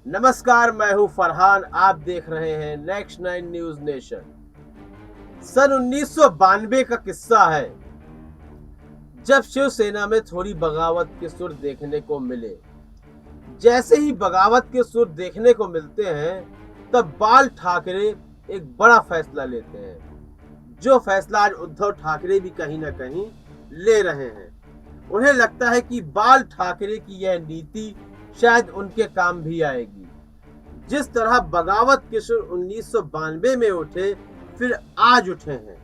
नमस्कार, मैं हूं फरहान। आप देख रहे हैं नेक्स्ट 9 न्यूज नेशन। सन 1992 का किस्सा है, जब शिवसेना में थोड़ी बगावत के सुर देखने को मिले। जैसे ही बगावत के सुर देखने को मिलते हैं, तब बाल ठाकरे एक बड़ा फैसला लेते हैं, जो फैसला आज उद्धव ठाकरे भी कहीं ना कहीं ले रहे हैं। उन्हें लगता है कि बाल ठाकरे की यह नीति शायद उनके काम भी आएगी। जिस तरह बगावत के सुर 1992 में उठे, फिर आज उठे हैं।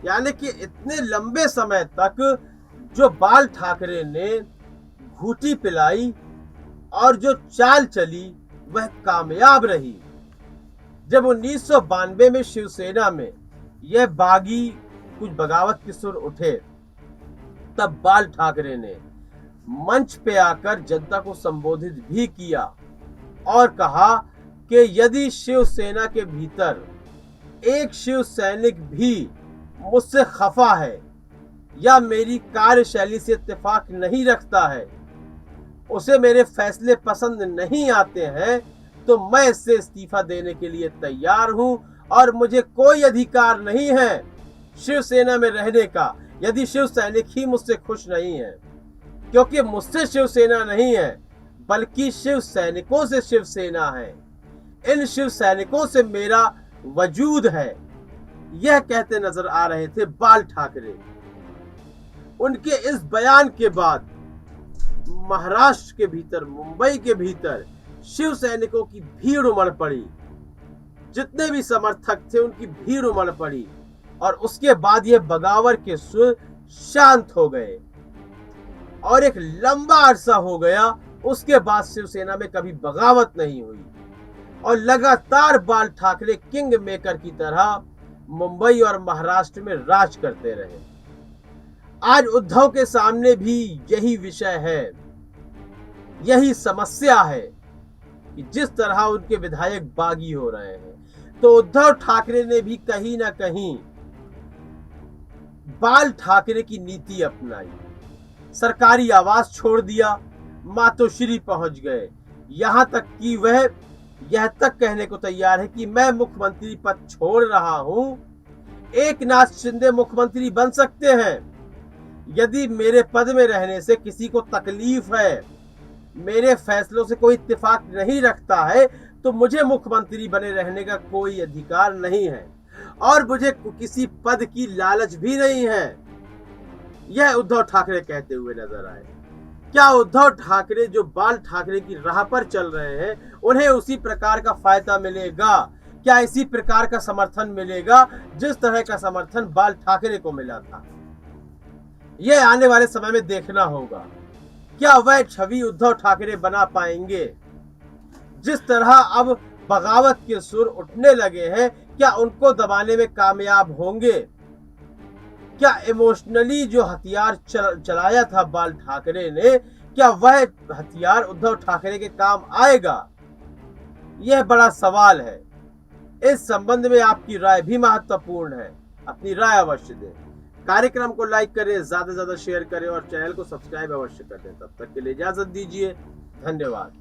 यानी कि इतने लंबे समय तक जो बाल ठाकरे ने घूंटी पिलाई और जो चाल चली, वह कामयाब रही। जब 1992 में शिवसेना में यह बागी कुछ बगावत के सुर उठे, तब बाल ठाकरे ने मंच पे आकर जनता को संबोधित भी किया और कहा कि यदि शिवसेना के भीतर एक शिव सैनिक भी मुझसे खफा है या मेरी कार्यशैली से इत्तेफाक नहीं रखता है, उसे मेरे फैसले पसंद नहीं आते हैं, तो मैं इससे इस्तीफा देने के लिए तैयार हूं और मुझे कोई अधिकार नहीं है शिवसेना में रहने का, यदि शिव सैनिक ही मुझसे खुश नहीं है। क्योंकि मुझसे शिवसेना नहीं है, बल्कि शिव सैनिकों से शिवसेना है। इन शिव सैनिकों से मेरा वजूद है। यह कहते नजर आ रहे थे बाल ठाकरे। उनके इस बयान के बाद महाराष्ट्र के भीतर, मुंबई के भीतर शिव सैनिकों की भीड़ उमड़ पड़ी। जितने भी समर्थक थे, उनकी भीड़ उमड़ पड़ी और उसके बाद यह बगावत के सुर शांत हो गए और एक लंबा अरसा हो गया। उसके बाद शिवसेना में कभी बगावत नहीं हुई और लगातार बाल ठाकरे किंग मेकर की तरह मुंबई और महाराष्ट्र में राज करते रहे। आज उद्धव के सामने भी यही विषय है, यही समस्या है कि जिस तरह उनके विधायक बागी हो रहे हैं, तो उद्धव ठाकरे ने भी कहीं ना कहीं बाल ठाकरे की नीति अपनाई। सरकारी आवास छोड़ दिया, मातोश्री पहुंच गए। यहां तक कि वह यह तक कहने को तैयार है कि मैं मुख्यमंत्री पद छोड़ रहा हूं, एकनाथ शिंदे मुख्यमंत्री बन सकते हैं। यदि मेरे पद में रहने से किसी को तकलीफ है, मेरे फैसलों से कोई इत्तेफाक नहीं रखता है, तो मुझे मुख्यमंत्री बने रहने का कोई अधिकार नहीं है और मुझे किसी पद की लालच भी नहीं है। यह उद्धव ठाकरे कहते हुए नजर आए। क्या उद्धव ठाकरे जो बाल ठाकरे की राह पर चल रहे हैं, उन्हें उसी प्रकार का फायदा मिलेगा? क्या इसी प्रकार का समर्थन मिलेगा जिस तरह का समर्थन बाल ठाकरे को मिला था? यह आने वाले समय में देखना होगा। क्या वह छवि उद्धव ठाकरे बना पाएंगे? जिस तरह अब बगावत के सुर उठने लगे हैं, क्या उनको दबाने में कामयाब होंगे? क्या इमोशनली जो हथियार चलाया था बाल ठाकरे ने, क्या वह हथियार उद्धव ठाकरे के काम आएगा? यह बड़ा सवाल है। इस संबंध में आपकी राय भी महत्वपूर्ण है। अपनी राय अवश्य दें। कार्यक्रम को लाइक करें, ज्यादा से ज्यादा शेयर करें और चैनल को सब्सक्राइब अवश्य कर दें। तब तक के लिए इजाजत दीजिए। धन्यवाद।